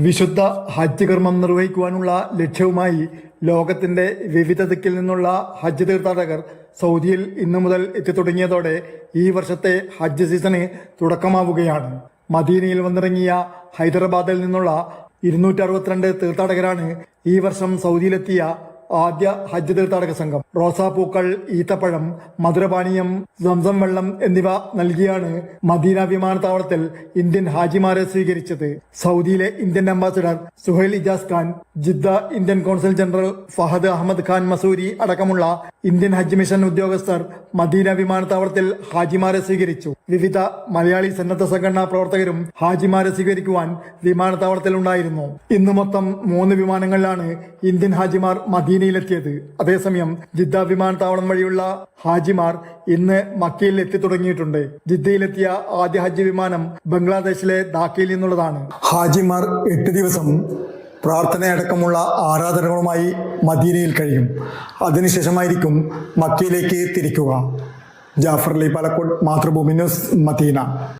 വിശുദ്ധ ഹജ്ജ് കർമ്മം നിർവഹിക്കുവാനുള്ള ലക്ഷ്യവുമായി ലോകത്തിന്റെ വിവിധ ദിക്കിൽ നിന്നുള്ള ഹജ്ജ് തീർത്ഥാടകർ സൗദിയിൽ ഇന്നു മുതൽ എത്തിത്തുടങ്ങിയതോടെ ഈ വർഷത്തെ ഹജ്ജ് സീസണ് തുടക്കമാവുകയാണ്. മദീനയിൽ വന്നിറങ്ങിയ ഹൈദരാബാദിൽ നിന്നുള്ള 262 തീർത്ഥാടകരാണ് ഈ വർഷം സൗദിയിലെത്തിയ ആദ്യ ഹജ്ജ് തീർത്ഥാടക സംഘം. റോസാപ്പൂക്കൾ, ഈത്തപ്പഴം, മധുരപാനീയം, സംസം വെള്ളം എന്നിവ നൽകിയാണ് മദീന വിമാനത്താവളത്തിൽ ഇന്ത്യൻ ഹാജിമാരെ സ്വീകരിച്ചത്. സൗദിയിലെ Indian ambassador Suhail Ijaz Khan, Jeddah Indian consul general Fahad Ahmad Khan Masoori അടക്കമുള്ള ഇന്ത്യൻ ഹജ്ജ് മിഷൻ ഉദ്യോഗസ്ഥർ മദീന വിമാനത്താവളത്തിൽ ഹാജിമാരെ സ്വീകരിച്ചു. വിവിധ മലയാളി സന്നദ്ധ സംഘടനാ പ്രവർത്തകരും ഹാജിമാരെ സ്വീകരിക്കുവാൻ വിമാനത്താവളത്തിൽ ഉണ്ടായിരുന്നു. ഇന്ന് മൊത്തം 3 വിമാനങ്ങളിലാണ് ഇന്ത്യൻ ഹാജിമാർ മദീനയിലെത്തിയത്. അതേസമയം ജിദ്ദ വിമാനത്താവളം വഴിയുള്ള ഹാജിമാർ ഇന്ന് മക്കയിൽ എത്തിത്തുടങ്ങിയിട്ടുണ്ട്. ജിദ്ദയിലെത്തിയ ആദ്യ ഹജ്ജ് വിമാനം ബംഗ്ലാദേശിലെ ധാക്കയിൽ നിന്നുള്ളതാണ്. ഹാജിമാർ 8 ദിവസം പ്രാർത്ഥനയടക്കമുള്ള ആരാധനകളുമായി മദീനയിൽ കഴിയും. അതിനുശേഷമായിരിക്കും മക്കയിലേക്ക് തിരിക്കുക. Jafar Ali Palakkode, Mathrubhumi news, Medina.